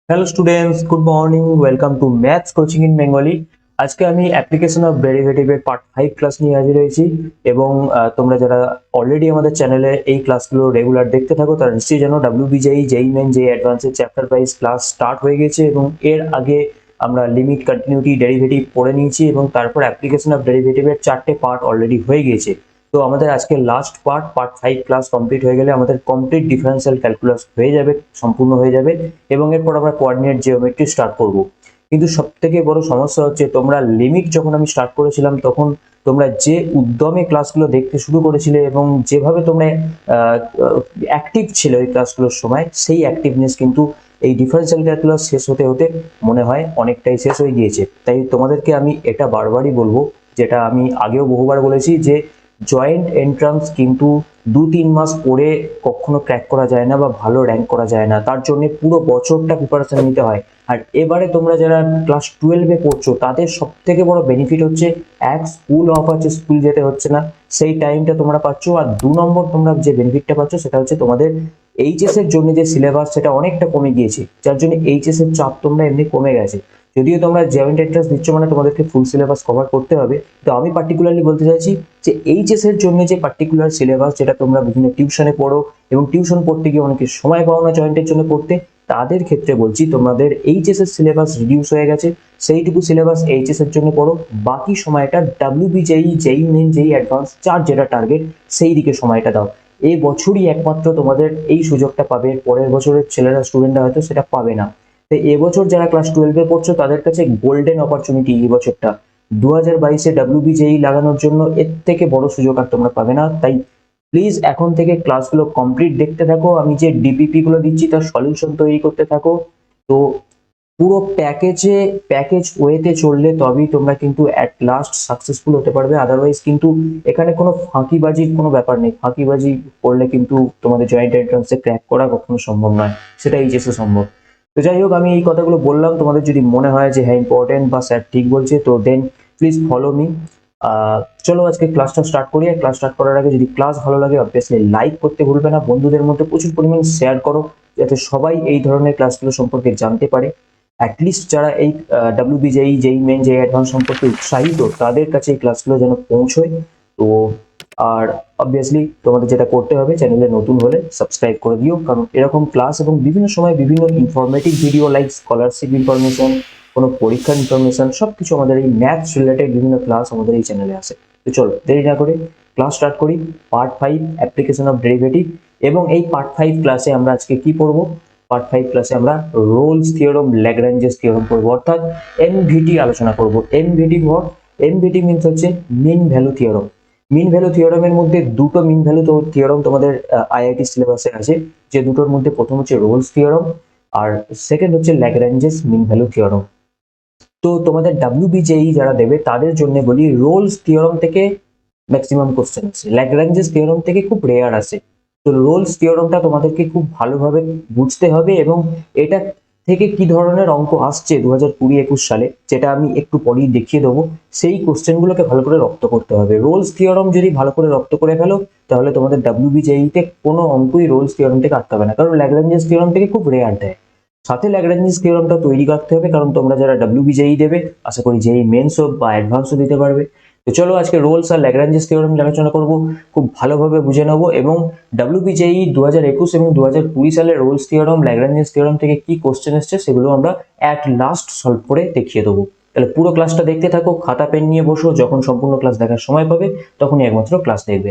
Hello students, good morning. Welcome to maths coaching in Bengali. আজকে আমি application of ডেরিভেটিভের part 5 class নিয়ে হাজির হয়েছি এবং তোমরা যারা অলরেডি আমাদের চ্যানেলে এই ক্লাসগুলো রেগুলার দেখতে থাকো তারা নিশ্চয়ই জানো WBJEE, জেইই মেন, জেইই অ্যাডভান্সের চ্যাপ্টার ওয়াইজ ক্লাস স্টার্ট হয়ে গেছে এবং এর আগে আমরা লিমিট, কন্টিনিউটি, ডেরিভেটিভ পড়ে নিয়েছি এবং তারপর অ্যাপ্লিকেশন অফ ডেরিভেটিভের 4টে পার্ট অলরেডি হয়ে গিয়েছে। তো আমাদের আজকে লাস্ট পার্ট 5 ক্লাস কমপ্লিট হয়ে গেলে আমাদের কমপ্লিট ডিফারেন্সিয়াল ক্যালকুলাস হয়ে যাবে, সম্পূর্ণ হয়ে যাবে এবং এরপর আমরা কোঅর্ডিনেট জিওমেট্রি স্টার্ট করব। কিন্তু সব থেকে বড় সমস্যা হচ্ছে তোমরা লিমিট যখন আমি স্টার্ট করেছিলাম তখন তোমরা যে উদ্যমে ক্লাসগুলো দেখতে শুরু করেছিলে এবং যেভাবে তোমরা অ্যাক্টিভ ছিল এই ক্লাসগুলোর সময়, সেই অ্যাক্টিভনেস কিন্তু এই ডিফারেন্সিয়াল ক্যালকুলাস শেষ হতে হতে মনে হয় অনেকটাই শেষ হয়ে গিয়েছে। তাই তোমাদেরকে আমি এটা বারবারই বলবো, যেটা আমি আগেও বহুবার বলেছি, যে জয়েন্ট এন্ট্রান্স কিন্তু 2-3 মাস পরে কখনো ক্র্যাক করা যায় না বা ভালো র্যাঙ্ক করা যায় না, তার জন্য পুরো বছরটা প্রিপারেশন নিতে হয়। আর এবারে তোমরা যারা ক্লাস 12-এ পড়ছো তাদের সব থেকে বড় বেনিফিট হচ্ছে, এক, স্কুল অফ আছে, স্কুল যেতে হচ্ছে না, সেই টাইমটা তোমরা পাচ্ছ। আর 2 নম্বর তোমরা যে বেনিফিটটা পাচ্ছ সেটা হচ্ছে তোমাদের এইচএস এর জন্য যে সিলেবাস সেটা অনেকটা কমে গিয়েছে, যার জন্য এইচএস এর চাপ তোমরা এমনি কমে গেছে। যদিও তোমরা জয়েন্ট এন্ট্রান্স দিচ্ছ মানে তোমাদেরকে ফুল সিলেবাস কভার করতে হবে, তো আমি পার্টিকুলারলি বলতে চাইছি যে এইচএস এর জন্য যে পার্টিকুলার সিলেবাস যেটা তোমরা বিভিন্ন টিউশনে পড়ো এবং টিউশন পড়তে গিয়ে অনেকে সময় পাও না জয়েন্টের জন্য পড়তে, তাদের ক্ষেত্রে বলছি তোমাদের এইচএস এর সিলেবাস রিডিউস হয়ে গেছে, সেইটুকু সিলেবাস এইচএস এর জন্য পড়ো। বাকি সময়টা WBJEE, JEE main, JEE advance, যার যেটা টার্গেট সেই দিকে সময়টা দাও। এই বছরই একমাত্র তোমাদের এই সুযোগটা পাবে, পরের বছরের ছেলেরা, স্টুডেন্টরা হয়তো সেটা পাবে না। তো এবছর যারা ক্লাস 12-এ পড়ছো তাদের কাছে গোল্ডেন অপরচুনিটি এই বছরটা, 2022-এ WBJEE লাগানোর জন্য এর থেকে বড় সুযোগ আর তোমরা পাবে না। তাই প্লিজ এখন থেকে ক্লাসগুলো কমপ্লিট দেখতে থাকো, আমি যে ডিপিপি গুলো দিচ্ছি তার সলিউশন তৈরি করতে থাকো। তো পুরো প্যাকেজ ওয়েতে চললে তবেই তোমরা কিন্তু অ্যাট লাস্ট সাকসেসফুল হতে পারবে। আদারওয়াইজ কিন্তু এখানে কোনো ফাঁকিবাজির কোনো ব্যাপার নেই। ফাঁকিবাজি করলে কিন্তু তোমাদের জয়েন্ট এন্ট্রান্সে ক্র্যাক করা কখনো সম্ভব নয়, সেটা এইচএসে সম্ভব। তো যাই হোক, আমি এই কথাগুলো বললাম, তোমাদের যদি মনে হয় যে হ্যাঁ ইম্পর্টেন্ট বা স্যার ঠিক বলছে, তো দেন প্লিজ ফলো মি। চলো আজকে ক্লাসটা স্টার্ট করি। আর ক্লাস স্টার্ট করার আগে যদি ক্লাস ভালো লাগে অবভিয়াসলি লাইক করতে ভুলবে না, বন্ধুদের মধ্যে প্রচুর পরিমাণ শেয়ার করো যাতে সবাই এই ধরনের ক্লাসগুলো সম্পর্কে জানতে পারে। অ্যাটলিস্ট যারা এই WBJEE, JEE main, JEE advance সম্পর্কে উৎসাহিত তাদের কাছে এই ক্লাসগুলো যেন পৌঁছয়। তো আর অবভিয়াসলি তোমাদের যেটা করতে হবে, চ্যানেলে নতুন হলে সাবস্ক্রাইব করে দিও, কারণ এরকম ক্লাস এবং বিভিন্ন সময় বিভিন্ন informative video like scholarship information, কোনো পরীক্ষার ইনফরমেশন, সবকিছু আমাদের এই ম্যাথস রিলেটেড বিভিন্ন ক্লাস আমাদের এই চ্যানেলে আসে। তো চলো দেরি না করে ক্লাস স্টার্ট করি। Part 5 application of derivative. এবং এই পার্ট 5 ক্লাসে আমরা আজকে কি পড়বো? পার্ট 5 ক্লাসে আমরা রোলস থিওরেম, ল্যাগ্রাঞ্জেস থিওরেম পড়বো, অর্থাৎ এমভিটি আলোচনা করব। MVT what? এমভিটি মিন্স হচ্ছে mean value theorem. Mean value থিওরেমের মধ্যে দুটো মিন ভ্যালু থিওরেম তোমাদের আইআইটি সিলেবাসে আছে, যে দুটোর মধ্যে প্রথম হচ্ছে রোলস থিওরেম আর সেকেন্ড হচ্ছে ল্যাগ্রাঞ্জেস মিন ভ্যালু থিওরেম। তো তোমাদের WBJEE যারা দেবে তাদের জন্য বলি, রোলস থিওরেম থেকে ম্যাক্সিমাম কোশ্চেন আসে, ল্যাগ্রাঞ্জেস থিওরেম থেকে খুব রেয়ার আসে। তো রোলস থিওরেমটা তোমাদেরকে খুব ভালোভাবে বুঝতে হবে এবং এটা থেকে কি ধরনের অঙ্ক আসছে 2020-21 সালে, যেটা আমি একটু পরেই দেখিয়ে দেবো, সেই কোশ্চেনগুলোকে ভালো করে রপ্ত করতে হবে। রোলস থিওরেম যদি ভালো করে রপ্ত করে ফেলো তাহলে তোমাদের WBJEE তে কোনো অঙ্কই রোলস থিওরেম থেকে আটকাবে না, কারণ ল্যাগ্রাঞ্জেস থিওরেম থেকে খুব রেয়ার দেয়। সাথে ল্যাগ্রাঞ্জেস থিওরেমটা তৈরি করতে হবে, কারণ তোমরা যারা WBJEE দেবে আশা করি জেইই মেন্স হোক বা অ্যাডভান্সও দিতে পারবে। তো চলো আজকে রোলস আর ল্যাগ্রাঞ্জেস থিওরেম আলোচনা করব, খুব ভালোভাবে বুঝে নেবো এবং WBJEE 2021 এবং 2020 সালের রোলস থিওরেম, ল্যাগ্রাঞ্জেস থিওরেম থেকে কি কোশ্চেন এসছে সেগুলো আমরা অ্যাট লাস্ট সলভ করে দেখিয়ে দেবো। তাহলে পুরো ক্লাসটা দেখতে থাকো, খাতা পেন নিয়ে বসো, যখন সম্পূর্ণ ক্লাস দেখার সময় পাবে তখনই একমাত্র ক্লাস দেখবে।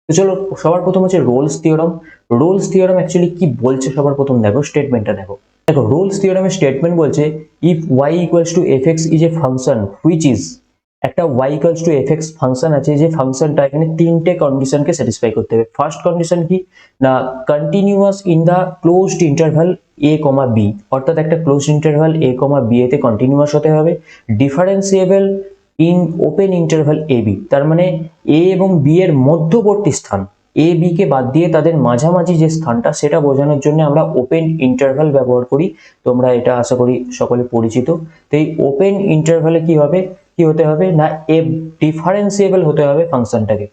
তো চলো, সবার প্রথম হচ্ছে Rolle's theorem. Rolle's theorem actually কি বলছে সবার প্রথম দেখো, স্টেটমেন্টটা দেখো। দেখো, রোলস থিওরেমের স্টেটমেন্ট বলছে, if y equals to fx is a function which is, একটা y equals to fx function আছে, যে ফাংশনটা এখানে তিনটে কন্ডিশনকে স্যাটিসফাই করতে হবে। ফার্স্ট কন্ডিশন কি না, continuous in the closed interval a, b, অর্থাৎ একটা ক্লোজড ইন্টারভাল a, b এতে কন্টিনিউয়াস হতে হবে। Differentiable in open interval ab, তার মানে a এবং b এর মধ্যবর্তী স্থান, এ বি কে বাদ দিয়ে তাদের মাঝামাঝি যে স্থানটা সেটা বোঝানোর জন্য আমরা ওপেন ইন্টারভাল ব্যবহার করি। তোমরা এটা আশা করি সকলে পরিচিত। তো এই ওপেন ইন্টারভালে কি হতে হবে না, এ ডিফারেন্সিয়েবল হতে হবে ফাংশনটাকে।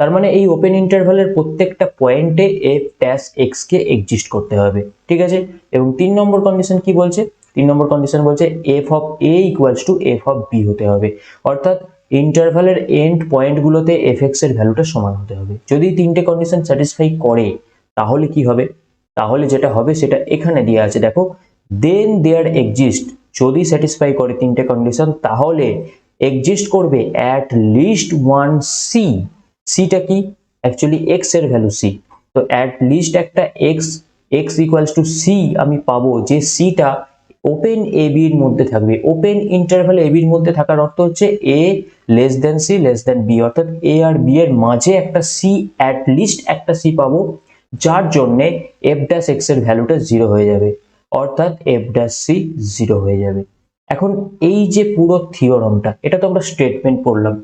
তার মানে এই ওপেন ইন্টারভালের প্রত্যেকটা পয়েন্টে এফ ড্যাশ এক্স কে এক্সিস্ট করতে হবে, ঠিক আছে। এবং 3 নম্বর কন্ডিশন কি বলছে, 3 নম্বর কন্ডিশন বলছে F of A equals to F of B হতে হবে, অর্থাৎ ইন্টারভালের এন্ড পয়েন্টগুলোতে এফ এক্স এর ভ্যালুটা সমান হতে হবে। যদি 3টে কন্ডিশন স্যাটিসফাই করে তাহলে কি হবে, তাহলে যেটা হবে সেটা এখানে দেওয়া আছে দেখো, দেন দেয়ার এক্সিস্ট, যদি স্যাটিসফাই করে 3টে কন্ডিশন তাহলে এক্সিস্ট করবে অ্যাট লিস্ট ওয়ান সি। সিটা কি, অ্যাকচুয়ালি এক্স এর ভ্যালু সি। তো অ্যাট লিস্ট একটা X, X equals to C আমি পাবো, যে সিটা ওপেন এ বির মধ্যে থাকবে। ওপেন ইন্টারভ্যাল এ বির মধ্যে থাকার অর্থ হচ্ছে A less than C less than B, অর্থাৎ এ আর বি এর মাঝে একটা সি, অ্যাট লিস্ট একটা সি পাবো, যার জন্যে এফ ড্যাশ এক্স এর ভ্যালুটা 0 হয়ে যাবে, অর্থাৎ এফ ড্যাশ সি 0 হয়ে যাবে। এখন এই যে পুরো থিওরামটা, এটা তো আমরা স্টেটমেন্ট পড়লাম,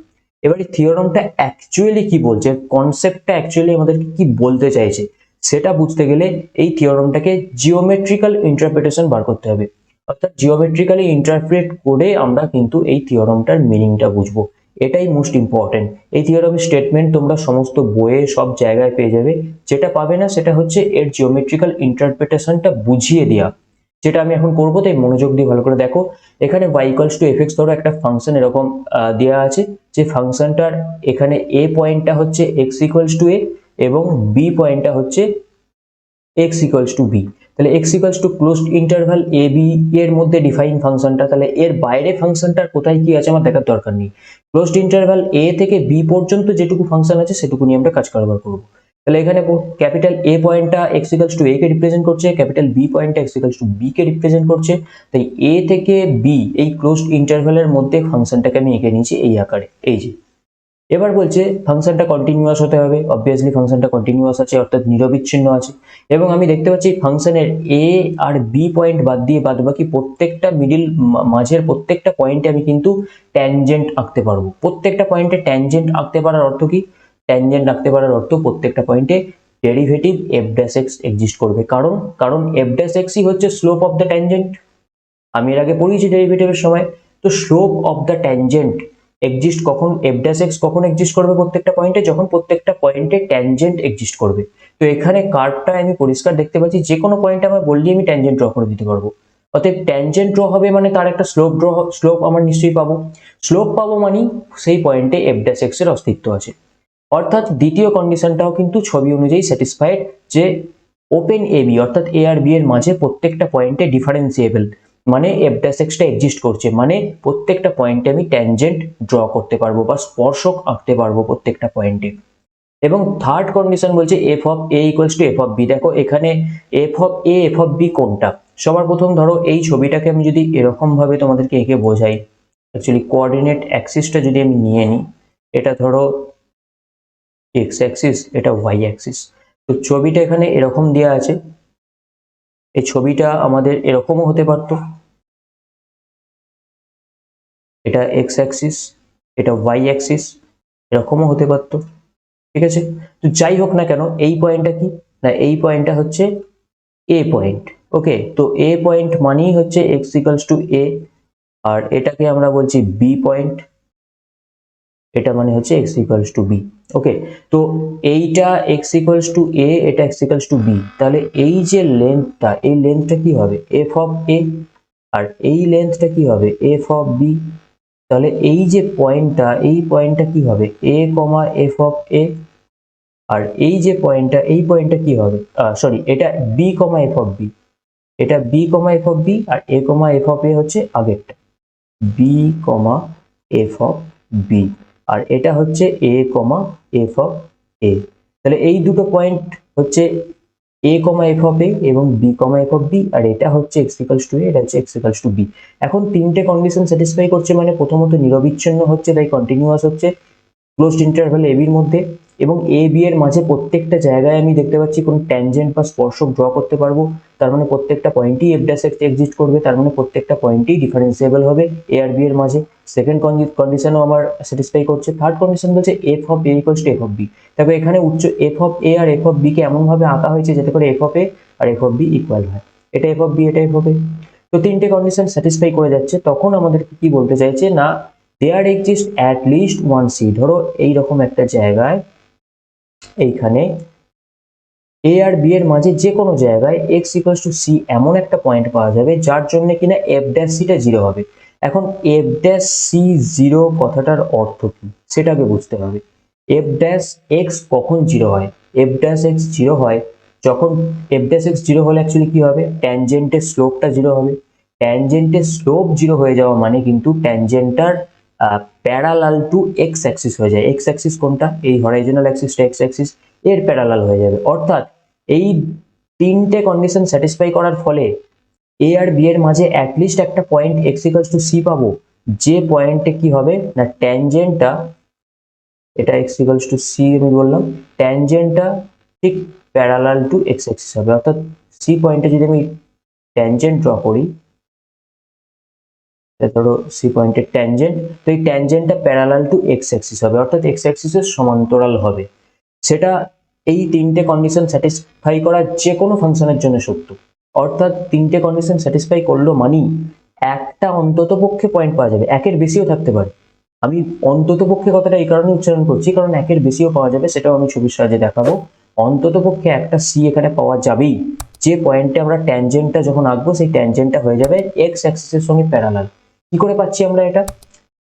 এবারে থিওরামটা অ্যাকচুয়ালি কি বলছে, কনসেপ্টটা অ্যাকচুয়ালি আমাদেরকে কি বলতে চাইছে সেটা বুঝতে গেলে এই থিওরামটাকে জিওমেট্রিক্যাল ইন্টারপ্রিটেশন বার করতে হবে, অর্থাৎ জিওমেট্রিক্যালি ইন্টারপ্রেট করে আমরা কিন্তু এই থিওরামটার মিনিংটা বুঝবো। এটাই মোস্ট ইম্পর্টেন্ট। এই থিওরামের স্টেটমেন্ট তোমরা সমস্ত বইয়ে সব জায়গায় পেয়ে যাবে, যেটা পাবে না সেটা হচ্ছে এর জিওমেট্রিক্যাল ইন্টারপ্রিটেশনটা বুঝিয়ে দেওয়া, যেটা আমি এখন করবো। তাই মনোযোগ দিয়ে ভালো করে দেখো, এখানে y equals to F x ধরো একটা ফাংশন এরকম দেওয়া আছে, যে ফাংশনটার এখানে এ পয়েন্টটা হচ্ছে এক্স ইকুয়ালস টু এ এবং বি পয়েন্টটা হচ্ছে এক্স ইকুয়ালস টু বি। তাহলে X equals to closed interval A B এর মধ্যে ডিফাইন ফাংশনটা, তাহলে এর বাইরে ফাংশনটার কোথায় কি আছে আমার দেখার দরকার নেই। ক্লোজড ইন্টারভাল এ থেকে বি পর্যন্ত যেটুকু ফাংশন আছে সেটুকু নিয়ে আমরা কাজ কারবার করবো। তাহলে এখানে ক্যাপিটাল এ পয়েন্টটা এক্স ইকুয়ালস টু এ কে রিপ্রেজেন্ট করছে, ক্যাপিটাল বি পয়েন্টটা এক্স ইকুয়ালস টু বি কে রিপ্রেজেন্ট করছে। তাই এ থেকে বি এই ক্লোজড ইন্টারভালের মধ্যে ফাংশনটাকে আমি এঁকে নিয়েছি এই আকারে, এই যে। এবার বলছে ফাংশনটা কন্টিনিউয়াস হতে হবে, অবভিয়াসলি ফাংশনটা কন্টিনিউয়াস আছে অর্থাৎ নিরবিচ্ছিন্ন আছে, এবং আমি দেখতে পাচ্ছি ফাংশনের এ আর বি পয়েন্ট বাদ দিয়ে বাদবাকি প্রত্যেকটা মিডিল মাঝের প্রত্যেকটা পয়েন্টে আমি কিন্তু ট্যানজেন্ট আঁকতে পারবো। প্রত্যেকটা পয়েন্টে ট্যানজেন্ট আঁকতে পারার অর্থ কি, ট্যানজেন্ট আঁকতে পারার অর্থ প্রত্যেকটা পয়েন্টে derivative F dash x exist করবে, কারণ এফ ড্যাশ এক্সই হচ্ছে স্লোপ অফ দ্য ট্যানজেন্ট। আমি এর আগে পড়িয়েছি ডেরিভেটিভের সময়। তো slope of the tangent exist কখন, এফ ড্যাশ এক্স কখন এক্সিস্ট করবে প্রত্যেকটা পয়েন্টে, যখন প্রত্যেকটা পয়েন্টে ট্যানজেন্ট এক্সিস্ট করবে। তো এখানে কার্ভটা আমি পরিষ্কার দেখতে পাচ্ছি, যে কোনো পয়েন্টে আমার বললেই আমি ট্যানজেন্ট ড্র করে দিতে পারবো। অতএব ট্যানজেন্ট ড্র হবে মানে তার একটা স্লোপ আমার নিশ্চয়ই পাবো। স্লোপ পাবো মানে সেই পয়েন্টে এফ ড্যাশ এক্স এর অস্তিত্ব আছে। অর্থাৎ দ্বিতীয় কন্ডিশনটাও কিন্তু ছবি অনুযায়ী স্যাটিসফাইড, যে ওপেন এ বি অর্থাৎ এ আর বি এর মাঝে প্রত্যেকটা পয়েন্টে ডিফারেন্সিয়েবল, মানে এফ ড্যাশ এক্সটা এক্সিস্ট করছে, মানে প্রত্যেকটা পয়েন্টে আমি ট্যানজেন্ট ড্র করতে পারবো বা স্পর্শক আঁকতে পারবো প্রত্যেকটা পয়েন্টে। এবং থার্ড কন্ডিশন বলছে F of A equals to F of B. দেখো এখানে F of A F of B কোনটা, সবার প্রথম ধরো এই ছবিটাকে আমি যদি এরকম ভাবে তোমাদেরকে এঁকে বোঝাই, অ্যাকচুয়ালি কোঅর্ডিনেট অ্যাক্সিসটা যদি আমি নিয়ে নিই, এটা ধরো এক্স অ্যাক্সিস, এটা ওয়াই অ্যাক্সিস। তো ছবিটা এখানে এরকম দেওয়া আছে, এই ছবিটা আমাদের এরকমও হতে পারতো, এটা এক্স অ্যাক্সিস, এটা ওয়াই অ্যাক্সিস, এরকমও হতে পারতো, ঠিক আছে। তো যাই হোক না কেন, এই পয়েন্টটা কি না, এই পয়েন্টটা হচ্ছে এ পয়েন্ট। ওকে, তো এ পয়েন্ট মানেই হচ্ছে এক্স ইকুয়ালস টু এ, আর এটাকে আমরা বলছি বি পয়েন্ট, এটা মানে হচ্ছে এক্স ইকুয়ালস টু বি। ওকে, তো এইটা এক্স ইকুয়ালস টু এ, এটা এক্স ইকুয়ালস টু বি, তাহলে এই যে লেন্থটা, এই লেন্থটা কি হবে এফ অফ এ, আর এই লেন্থটা কি হবে এফ অফ বি। তাহলে এই যে পয়েন্টটা, এই পয়েন্টটা কি হবে এ কমা এফ অফ এ, আর এই যে পয়েন্টটা, এই পয়েন্টটা কি হবে, সরি, এটা B comma F of B, এটা B comma F of B, আর A comma F of A হচ্ছে আগেরটা B comma F of B, আর এটা হচ্ছে এ কমা এফ অফ এ। তাহলে এই দুটো পয়েন্ট হচ্ছে এ কমা এফ অফ এ এবং B comma F of B, আর এটা হচ্ছে এক্স ইকুয়ালস টু এ, এটা হচ্ছে এক্স ইকুয়ালস টু বি। এখন তিনটে কন্ডিশন স্যাটিসফাই করছে, মানে প্রথমত নিরবিচ্ছিন্ন হচ্ছে তাই কন্টিনিউয়াস হচ্ছে ক্লোজড ইন্টারভ্যাল এ বির মধ্যে, এবং এ বি এর মাঝে প্রত্যেকটা জায়গায় আমি দেখতে পাচ্ছি কোনো ট্যানজেন্ট বা স্পর্শক ড্র করতে পারবো, তার মানে প্রত্যেকটা পয়েন্টই এফ ড্যাশ এক্স এক্সিস্ট করবে, তার মানে প্রত্যেকটা পয়েন্টই ডিফারেন্সিয়েবল হবে এ আর বি এর মাঝে। সেকেন্ড কন্ডিশনও আমার স্যাটিসফাই করছে। থার্ড কন্ডিশন বলছে F of A equals to F of B. তবে এখানে উচ্চ এফ অফ এ আর এফ অফ বি কে এমন ভাবে আঁকা হয়েছে যাতে করে এফ অফ এ আর এফ অফ বি ইকুয়াল হয়, এটা এফ অফ বি, এটা এফ অফ এ। তো তিনটে কন্ডিশন স্যাটিসফাই করে যাচ্ছে, তখন আমাদেরকে কি বলতে চাইছে না, there exist at least one C. ধরো এইরকম একটা জায়গায় এইখানে এ আর বি এর মাঝে যে কোনো জায়গায় এক্স ইকুয়ালস টু সি এমন একটা পয়েন্ট পাওয়া যাবে যার জন্য কিনা এফ ড্যাশ সিটা জিরো হবে। এখন এফ ড্যাশ সি জিরো কথাটার অর্থ কি সেটাকে বুঝতে হবে। এফ ড্যাশ এক্স কখন জিরো হয়? এফ ড্যাশ এক্স জিরো হয় যখন এফ ড্যাশ এক্স জিরো হলে অ্যাকচুয়ালি কি হবে, ট্যানজেন্টের স্লোপটা জিরো হবে। ট্যানজেন্টের স্লোপ জিরো হয়ে যাওয়া মানে কিন্তু ট্যানজেন্টার প্যারালাল টু এক্স অ্যাক্সিস হয়ে যায়। এক্স অ্যাক্সিস কোনটা? এই হরাইজনাল অ্যাক্সিসটা এক্স অ্যাক্সিস, এর প্যারালাল হয়ে যাবে। অর্থাৎ এই তিনটে কন্ডিশন স্যাটিসফাই করার ফলে এ আর বি এর মাঝে অ্যাটলিস্ট একটা point x equals to C পাবো, যে পয়েন্টে কি হবে না ট্যানজেন্টটা, এটা এক্স ইকুয়ালস টু সি আমি বললাম, ট্যানজেন্টটা ঠিক প্যারালাল টু এক্স অ্যাক্সিস হবে। অর্থাৎ সি পয়েন্টে যদি আমি ট্যানজেন্ট ড্র করি, ধরো সি পয়েন্টের ট্যানজেন্ট, তো এই ট্যানজেন্টটা প্যারালাল টু এক্স অ্যাক্সিস হবে, অর্থাৎ এক্স অ্যাক্সিসের সমান্তরাল হবে। সেটা এই তিনটে কন্ডিশন স্যাটিসফাই করা যে কোনো ফাংশনের জন্য সত্য। অর্থাৎ তিনটে কন্ডিশন স্যাটিসফাই করলো মানেই একটা অন্তত পক্ষে পয়েন্ট পাওয়া যাবে, একের বেশিও থাকতে পারে। আমি অন্তত পক্ষে কথাটা এই কারণে উচ্চারণ করছি কারণ একের বেশিও পাওয়া যাবে, সেটাও আমি ছবির সাহায্যে দেখাবো। অন্তত পক্ষে একটা সি এখানে পাওয়া যাবেই, যে পয়েন্টে আমরা ট্যানজেন্টটা যখন আঁকবো সেই ট্যানজেন্টটা হয়ে যাবে এক্স অ্যাক্সিসের সঙ্গে প্যারালাল। কি করে পাচ্ছি আমরা এটা?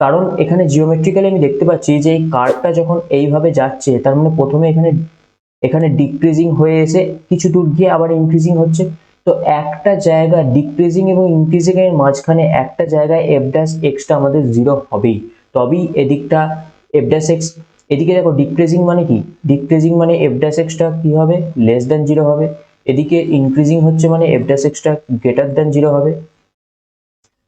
কারণ এখানে জিওমেট্রিক্যালি আমি দেখতে পাচ্ছি যে এই কার্ভটা যখন এইভাবে যাচ্ছে, তার মানে প্রথমে এখানে এখানে ডিক্রিজিং হয়ে এসে কিছু দূর গিয়ে আবার ইনক্রিজিং হচ্ছে। তো একটা জায়গা ডিক্রিজিং এবং ইনক্রিজিং এর মাঝখানে একটা জায়গায় এফ ড্যাশ এক্সটা আমাদের জিরো হবেই, তবেই এদিকটা এফ ড্যাশ এক্স, এদিকে দেখো ডিক্রিজিং মানে কি, ডিক্রিজিং মানে এফ ড্যাশ এক্সটা কি হবে, লেস দ্যান জিরো হবে। এদিকে ইনক্রিজিং হচ্ছে মানে F dash extra greater than zero হবে।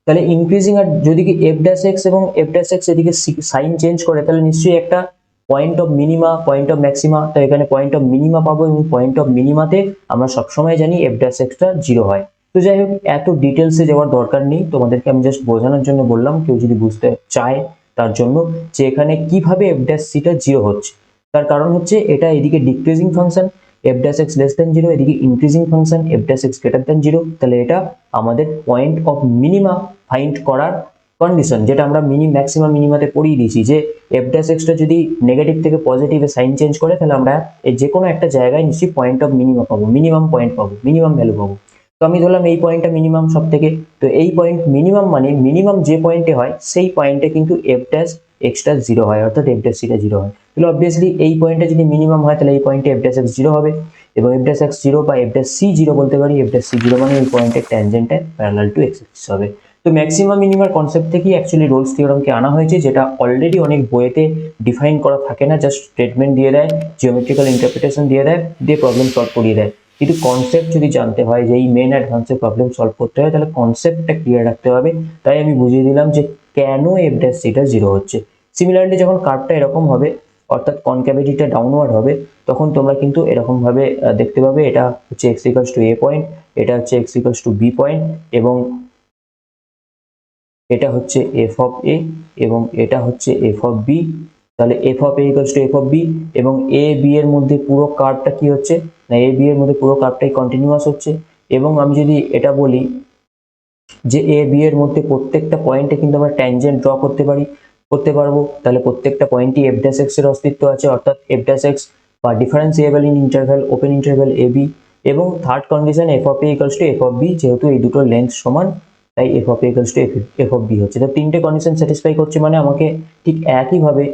তাহলে ইনক্রিজিং আর যদি কি এফ ড্যাশ এক্স এবং এফ ড্যাশ এক্স এদিকে সাইন চেঞ্জ করে, তাহলে নিশ্চয়ই একটা point of minima, point of maxima, তো এখানে পয়েন্ট অফ মিনিমা পাবো এবং পয়েন্ট অফ মিনিমাতে আমরা সবসময় জানি এফ ড্যাশ এক্সটা জিরো হয়। তো যাই হোক, এত ডিটেলসে যাওয়ার দরকার নেই, তোমাদেরকে আমি জাস্ট বোঝানোর জন্য বললাম, কেউ যদি বুঝতে চায় তার জন্য, যে এখানে কিভাবে এফ ড্যাশ সিটা জিরো হচ্ছে। তার কারণ হচ্ছে এটা এদিকে decreasing function F dash X less than zero, এদিকে increasing function F dash X greater than zero. তাহলে এটা আমাদের পয়েন্ট অফ মিনিমা ফাইন্ড করার কন্ডিশন, যেটা আমরা ম্যাক্সিমাম মিনিমাতে পড়িয়ে দিয়েছি, যে এফ ড্যাশ এক্সটা যদি নেগেটিভ থেকে পজিটিভে সাইন চেঞ্জ করে, তাহলে আমরা যে কোনো একটা জায়গায় নিশ্চয়ই পয়েন্ট অফ মিনিমা পাবো, মিনিমাম পয়েন্ট পাবো, মিনিমাম ভ্যালু পাবো। তো আমি ধরলাম এই পয়েন্টটা মিনিমাম সব থেকে, তো এই পয়েন্ট মিনিমাম মানে মিনিমাম যে পয়েন্টে হয় সেই পয়েন্টে কিন্তু এফ ড্যাশ এক্সটা জিরো হয়, অর্থাৎ এফ ড্যাশ সিটা জিরো হয়। তাহলে অবভিয়াসলি এই পয়েন্টে যদি মিনিমাম হয় তাহলে এই পয়েন্টে এফ ড্যাশ এক্স জিরো হবে, এবং এফ ড্যাশ এক্স জিরো বা এফ ড্যাশ সি জিরো বলতে পারি। এফ ড্যাশ সি জিরো মানে এই পয়েন্টের ট্যানজেন্টে প্যারালাল টু এক্স অ্যাক্সিস হবে। তো ম্যাক্সিমাম মিনিমার কনসেপ্ট থেকেই অ্যাকচুয়ালি রোলস থিওরামকে আনা হয়েছে, যেটা অলরেডি অনেক বইয়েতে ডিফাইন করা থাকে না, জাস্ট স্টেটমেন্ট দিয়ে দেয়, জিওমেট্রিক্যাল ইন্টারপ্রিটেশন দিয়ে দেয়, দিয়ে প্রবলেম সলভ করিয়ে দেয়। কিন্তু কনসেপ্ট যদি জানতে হয়, যে এই মেন অ্যাডভান্সের প্রবলেম সলভ করতে হয়, তাহলে কনসেপ্টটা ক্লিয়ার রাখতে হবে। তাই আমি বুঝিয়ে দিলাম যে কেন এফ ড্যাশ সিটা জিরো হচ্ছে। সিমিলারলি যখন কার্ভটা এরকম হবে, অর্থাৎ কনক্যাভিটিটা ডাউনওয়ার্ড হবে, তখন তোমরা কিন্তু এরকম ভাবে দেখতে পাবে, এটা হচ্ছে X equals to A point, এটা হচ্ছে X equals to B point, এবং এটা হচ্ছে এফ অফ এ, এবং এটা হচ্ছে এফ অফ বি। তাহলে F of A equals to F of B, এবং এ বি এর মধ্যে পুরো কার্ভটা কি হচ্ছে না, এ বি এর মধ্যে পুরো কার্ভটাই কন্টিনিউয়াস হচ্ছে। এবং আমি যদি এটা বলি যে এ বি এর মধ্যে প্রত্যেকটা পয়েন্টে কিন্তু আমরা ট্যানজেন্ট ড্র করতে পারবো, তাহলে প্রত্যেকটা পয়েন্টই এফ ড্যাশ এক্স এর অস্তিত্ব আছে, অর্থাৎ এফ ড্যাশ এক্স বা differentiable in interval open interval A B. এবং third condition F of A equals to F of B, যেহেতু এই দুটোর লেন্থ সমান, তাই F of A equals to F of B হচ্ছে। তো তিনটে কন্ডিশন স্যাটিসফাই করছে মানে আমাকে ঠিক একইভাবে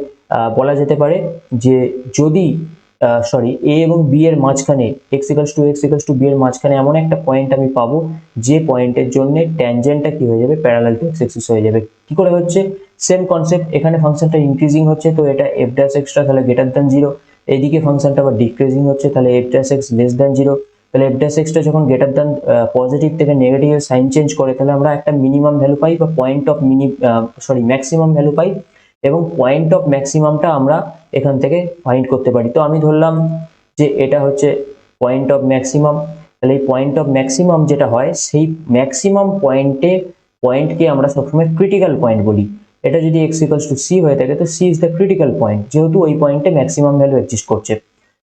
বলা যেতে পারে যে যদি এ এবং বি এর মাঝখানে এক্স ইকুয়ালস টু বি এর মাঝখানে এমন একটা পয়েন্ট আমি পাবো, যে পয়েন্টের জন্য ট্যানজেন্টটা কি হয়ে যাবে, প্যারালাল টু এক্স অ্যাক্সিস হয়ে যাবে। কি করে হচ্ছে? সেম কনসেপ্ট, এখানে ফাংশনটা ইনক্রিজিং হচ্ছে, তো এটা এফ ড্যাশ এক্সটা তাহলে গ্রেটার দ্যান জিরো। এইদিকে ফাংশনটা আবার ডিক্রিজিং হচ্ছে, তাহলে F dash X less than zero. তাহলে এফ ড্যাশ এক্সটা যখন গ্রেটার দ্যান পজিটিভ থেকে নেগেটিভ সাইন চেঞ্জ করে, তাহলে আমরা একটা মিনিমাম ভ্যালু পাই, বা পয়েন্ট অফ ম্যাক্সিমাম ভ্যালু পাই, এবং পয়েন্ট অফ ম্যাক্সিমামটা আমরা এখান থেকে ফাইন্ড করতে পারি। তো আমি ধরলাম যে এটা হচ্ছে পয়েন্ট অফ ম্যাক্সিমাম, তাহলে এই পয়েন্ট অফ ম্যাক্সিমাম যেটা হয়, সেই ম্যাক্সিমাম পয়েন্টকে আমরা সবসময় ক্রিটিক্যাল পয়েন্ট বলি। এটা যদি এক্স ইকুয়ালস টু সি হয়ে থাকে, তো C is the critical point, যেহেতু ওই পয়েন্টে ম্যাক্সিমাম ভ্যালু এক্সিস্ট করছে।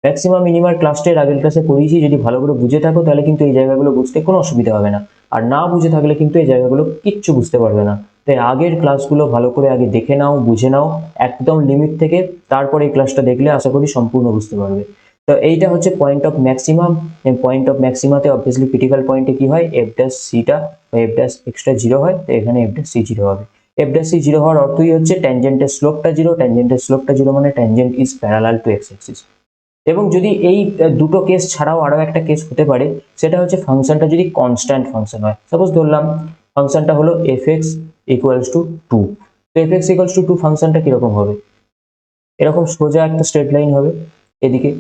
ম্যাক্সিমাম মিনিমার ক্লাসটা আগের ক্লাসে করিয়েছি, যদি ভালো করে বুঝে থাকো তাহলে কিন্তু এই জায়গাগুলো বুঝতে কোনো অসুবিধা হবে না, আর না বুঝে থাকলে কিন্তু এই জায়গাগুলো কিচ্ছু বুঝতে পারবে না। তাই আগের ক্লাসগুলো ভালো করে আগে দেখে নাও, বুঝে নাও একদম লিমিট থেকে, তারপরে এই ক্লাসটা দেখলে আশা করি সম্পূর্ণ বুঝতে পারবে। তো এইটা হচ্ছে point of maximum. Point of ম্যাক্সিমাতে অবভিয়াসলি ক্রিটিক্যাল পয়েন্টে কি হয়, এফ ড্যাশ সিটা বা এফ ড্যাশ এক্সটা জিরো হয়, তো এখানে এফ ড্যাশ সি জিরো হবে। এফ ড্যাশ সি জিরো হওয়ার অর্থই হচ্ছে ট্যানজেন্টের স্লোপটা জিরো, ট্যানজেন্টের স্লোপটা জিরো মানে tangent is parallel to X Axis. এবং যদি এই দুটো কেস ছাড়াও আরো একটা কেস হতে পারে, সেটা হচ্ছে ফাংশনটা যদি কনস্ট্যান্ট ফাংশন হয়। সাপোজ ধরলাম ফাংশনটা হলো F X equals to two. তো F X equals to two ফাংশনটা কিরকম হবে, এরকম সোজা একটা স্ট্রেট লাইন হবে এদিকে,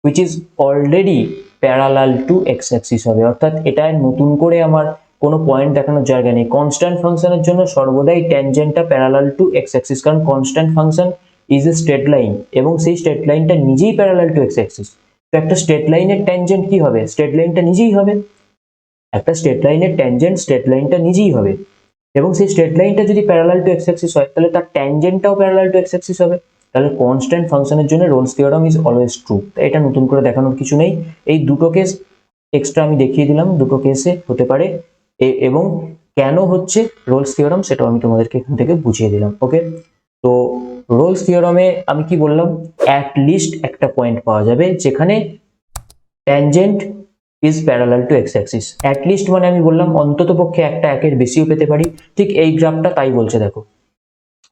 which is already parallel to x axis হবে। অর্থাৎ এটা নতুন করে আমার কোনো পয়েন্ট দেখানোর জায়গা নেই। কনস্ট্যান্ট ফাংশনের জন্য সর্বদাই ট্যানজেন্টটা প্যারালাল টু এক্স অ্যাক্সিস, কারণ constant function is a straight line এবং সেই স্ট্রেট লাইনটা নিজেই প্যারালাল টু এক্স অ্যাক্সিস। তো একটা স্ট্রেট লাইনের ট্যানজেন্ট কি হবে, স্ট্রেট লাইনটা নিজেই হবে। একটা স্ট্রেট লাইনের ট্যানজেন্ট স্ট্রেট লাইনটা নিজেই হবে, এবং সেই স্ট্রেট লাইনটা যদি প্যারালাল টু এক্স অ্যাক্সিস হয় তাহলে তার ট্যানজেন্টটাও প্যারালাল টু এক্স অ্যাক্সিস হবে। তাহলে কনস্ট্যান্ট ফাংশনের জন্য Rolle's theorem is always true. এটা নতুন করে দেখানোর কিছু নেই। এই দুটো কেস এক্সট্রা আমি দেখিয়ে দিলাম, দুটো কেসে হতে পারে এবং কেন হচ্ছে রোলস থিওরাম সেটাও আমি তোমাদেরকে এখান থেকে বুঝিয়ে দিলাম। ওকে, তো রোলস থিওরামে আমি কি বললাম, অ্যাট লিস্ট একটা পয়েন্ট পাওয়া যাবে যেখানে tangent is parallel to X Axis. At least মানে আমি বললাম অন্তত পক্ষে একটা, একের বেশিও পেতে পারি। ঠিক এই গ্রাফটা তাই বলছে। দেখো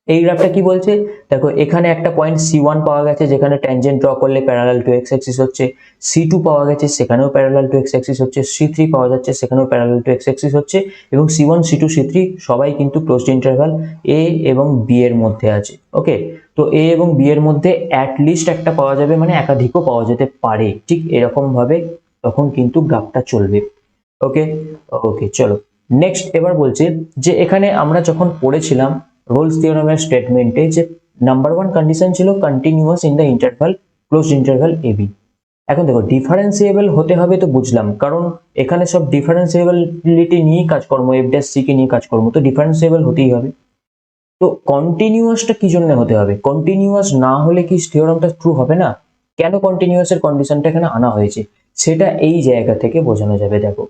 এই গ্রাফটা কি বলছে, দেখো এখানে একটা পয়েন্ট C1 পাওয়া গেছে যেখানে ট্যানজেন্ট ড্র করলে প্যারালাল টু এক্স অ্যাক্সিস হচ্ছে, C2 পাওয়া গেছে সেখানেও প্যারালাল টু এক্স অ্যাক্সিস হচ্ছে, C3 পাওয়া যাচ্ছে সেখানেও প্যারালাল টু এক্স অ্যাক্সিস হচ্ছে, এবং C1 C2 C3 সবাই কিন্তু ক্লোজড ইন্টারভাল A এবং B এর মধ্যে আছে। ওকে, তো A এবং B এর মধ্যে অ্যাট লিস্ট একটা পাওয়া যাবে, মানে একাধিকও পাওয়া যেতে পারে। ঠিক এরকম ভাবে তখন কিন্তু গ্রাফটা চলবে। ওকে ওকে, চলো নেক্সট। এবার বলছে যে এখানে আমরা যখন পড়েছিলাম রোলস থিওরামের স্টেটমেন্টে যে নাম্বার ওয়ান কন্ডিশন ছিল continuous in the interval closed interval AB। এখন দেখো ডিফারেন্সিয়েবল হতে হবে তো বুঝলাম, কারণ এখানে সব ডিফারেন্সিয়েবিলিটি নিয়ে কাজকর্ম, এফ ড্যাশ সি কে নিয়ে কাজকর্ম, তো ডিফারেন্সিয়েবল হতেই হবে। তো কন্টিনিউয়াসটা কি জন্য হতে হবে, কন্টিনিউয়াস না হলে কি থিওরামটা ট্রু হবে না? কেন কন্টিনিউয়াসের কন্ডিশনটা এখানে আনা হয়েছে সেটা এই জায়গা থেকে বোঝানো যাবে। দেখো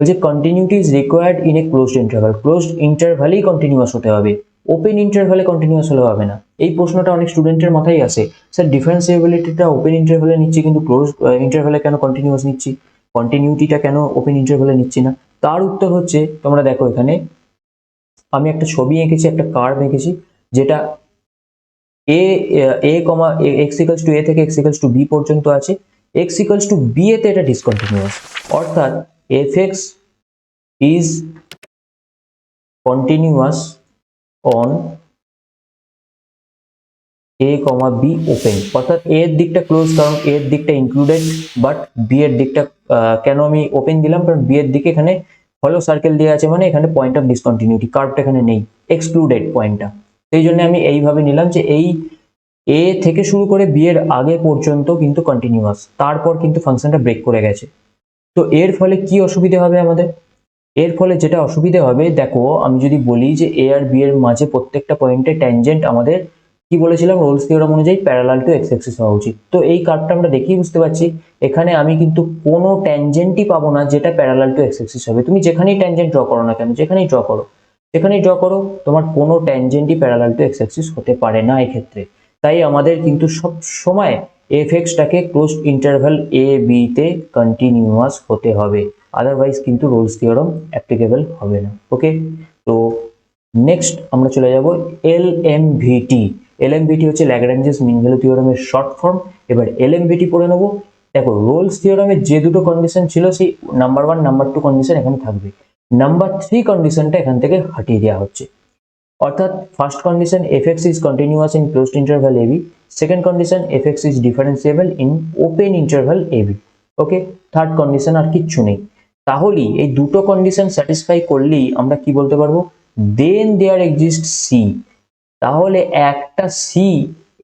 যে continuity is required in a closed interval, closed ইন্টারভালেই কন্টিনিউয়াস হতে হবে, ওপেন ইন্টারভালে কন্টিনিউয়াস হলে হবে না। এই প্রশ্নটা অনেক স্টুডেন্টের মাথায় আসে, স্যার ডিফারেন্সিয়েবিলিটিটা ওপেন ইন্টারভালে নিচ্ছি কিন্তু ক্লোজ ইন্টারভালে কেন কন্টিনিউয়াস নিচ্ছি, কন্টিনিউটিটা কেন ওপেন ইন্টারভালে নিচ্ছি না? তার উত্তর হচ্ছে, তোমরা দেখো এখানে আমি একটা ছবি এঁকেছি, একটা কার্ভ এঁকেছি, যেটা এ কমা এক্স ইকুয়ালস টু এ থেকে এক্স ইকুয়ালস টু বি পর্যন্ত আছে, এক্স ইকুয়ালস টু বি এতে এটা ডিসকন্টিনিউয়াস। অর্থাৎ F X is continuous on A comma B open. অর্থাৎ এ এর দিকটা ক্লোজ কারণ এ এর দিকটা ইনক্লুডেড, বাট বি এর দিকটা কেন আমি ওপেন দিলাম, কারণ বি এর দিকে এখানে হলো সার্কেল দেওয়া আছে, মানে এখানে পয়েন্ট অফ ডিসকন্টিনিউটি, কার্ভটা এখানে নেই, এক্সক্লুডেড পয়েন্টটা। সেই জন্য আমি এইভাবে নিলাম যে এই এ থেকে শুরু করে বি এর আগে পর্যন্ত কিন্তু কন্টিনিউয়াস, তারপর কিন্তু ফাংশনটা ব্রেক করে গেছে। তো এর ফলে কি অসুবিধা হবে আমাদের, এর ফলে যেটা অসুবিধা হবে, দেখো আমি যদি বলি যে এ আর বি এর মাঝে প্রত্যেকটা পয়েন্টে ট্যানজেন্ট আমাদের কি বলেছিলাম রোলস থিওরাম অনুযায়ী প্যারালাল টু এক্স অ্যাক্সিস হওয়া উচিত। তো এই কার্ভটা আমরা দেখেই বুঝতে পারছি এখানে আমি কিন্তু কোনো ট্যানজেন্টই পাবো না যেটা প্যারালাল টু এক্স অ্যাক্সিস হবে। তুমি যেখানেই ট্যানজেন্ট ড্র করো না কেন, যেখানেই ড্র করো তোমার কোনো ট্যানজেন্টই প্যারালাল টু এক্স অ্যাক্সিস হতে পারে না এক্ষেত্রে। তাই আমাদের কিন্তু সব সময় F এক্সটাকে closed interval A B তে কন্টিনিউয়াস হতে হবে, আদারওয়াইজ কিন্তু রোলস থিওরাম অ্যাপ্লিকেবল হবে না। ওকে, তো নেক্সট আমরা চলে যাব এলএমভিটি। এলএমভিটি হচ্ছে ল্যাগ্রাঞ্জেস মিন ভ্যালু থিওরামের শর্ট ফর্ম। এবার এলএমভিটি পড়ে নেব। দেখো রোলস থিওরামের যে দুটো কন্ডিশন ছিল সেই number one number two condition এখানে থাকবে, নাম্বার থ্রি কন্ডিশনটা এখান থেকে হটিয়ে দেওয়া হচ্ছে। অর্থাৎ first condition F X is continuous in closed interval AB, second condition F X is differentiable in open interval AB. Okay, third condition আর কিচ্ছু নেই। তাহলেই এই দুটো কন্ডিশন স্যাটিসফাই করলেই আমরা কি বলতে পারবো, দেন দেয়ার এক্সিস্ট সি। তাহলে একটা সি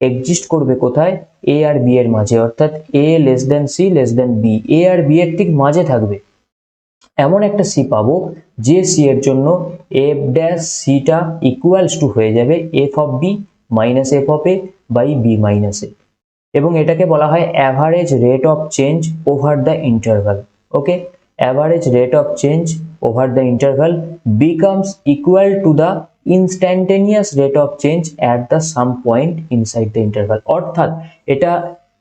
এক্সিস্ট করবে কোথায়, এ আর বি এর মাঝে, অর্থাৎ A less than C less than B, A আর বি এর ঠিক মাঝে থাকবে। এমন একটা সি পাবো যে সি এর জন্য এফ ড্যাশ সিটা ইকুয়ালস টু হয়ে যাবে F of B minus F of A by B minus A, এবং এটাকে বলা হয় average rate of change over the interval. Okay, average rate of change over the interval becomes equal to the instantaneous rate of change at the some point inside the interval. অর্থাৎ এটা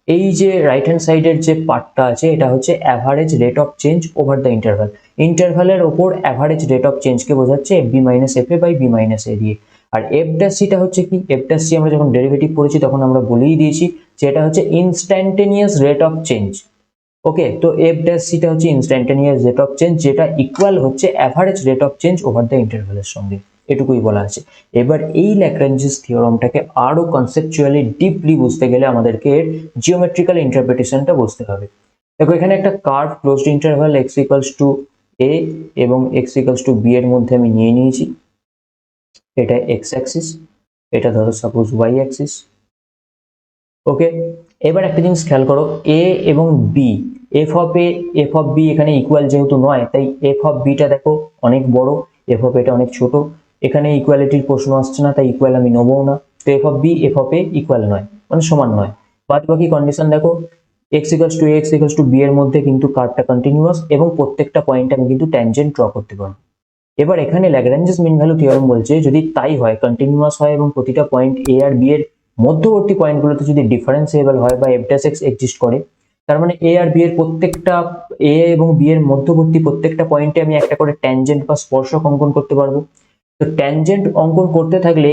এই যে right hand সাইডের যে পার্টটা আছে এটা হচ্ছে average rate of change over the interval. ইন্টারভালের ওপর অ্যাভারেজ রেট অফ চেঞ্জকে বোঝাচ্ছে F B minus F A by B minus A দিয়ে। আর এফ ড্যাশ সিটা হচ্ছে কি, এফ ড্যাশ সি আমরা যখন ডেরিভেটিভ পড়েছি তখন আমরা বলেই দিয়েছি যে এটা হচ্ছে instantaneous rate of change. Okay, তো এফ ড্যাশ সিটা হচ্ছে ইনস্ট্যান্টেনিয়াস রেট অফ চেঞ্জ, যেটা ইকুয়াল হচ্ছে average rate of change over the ইন্টারভালের সঙ্গে, এটুকুই বলা আছে। এবার এই ল্যাগ্রাঞ্জেস থিওরামটাকে আরো কনসেপচুয়ালি ডিপলি বুঝতে গেলে আমাদেরকে এর জিওমেট্রিক্যাল ইন্টারপ্রিটেশনটা বুঝতে হবে। দেখো এখানে একটা curve closed interval X equals to A এবং এক্স ইকুয়ালস টু বি এর মধ্যে আমি নিয়ে নিয়েছি। এটা এক্স অ্যাক্সিস, এটা ধরো সাপোজ ওয়াই অ্যাক্সিস। ওকে, এবার একটা জিনিস খেয়াল করো, এ এবং B, F of A F of B এখানে ইকুয়াল যেহেতু নয়, তাই এফ অফ বিটা দেখো অনেক বড়, এফ অফ এটা অনেক ছোট। এখানে ইকুয়ালিটির প্রশ্ন আসছে না, তাই ইকুয়াল আমি নেবও না। তো F of B F of A equal নয়, মানে সমান নয়। বাদ বাকি কন্ডিশন দেখো, X equals to X equals to B এর মধ্যে কিন্তু কার্ভটা কন্টিনিউয়াস এবং প্রত্যেকটা পয়েন্টে আমি কিন্তু ট্যানজেন্ট ড্র করতে পারবো। এবার এখানে ল্যাগ্রাঞ্জেস মিন ভ্যালু থিওরেম বলছে যদি তাই হয়, কন্টিনিউয়াস হয় এবং প্রতিটা পয়েন্ট এ আর বি এর মধ্যবর্তী পয়েন্টগুলোতে যদি ডিফারেন্সিয়েবল হয় বা এফ ড্যাশ এক্স এক্সিস্ট করে, তার মানে এ আর বি এর প্রত্যেকটা, এ এবং বি এর মধ্যবর্তী প্রত্যেকটা পয়েন্টে আমি একটা করে ট্যানজেন্ট বা স্পর্শক অঙ্কন করতে পারবো। তো ট্যানজেন্ট অঙ্কন করতে থাকলে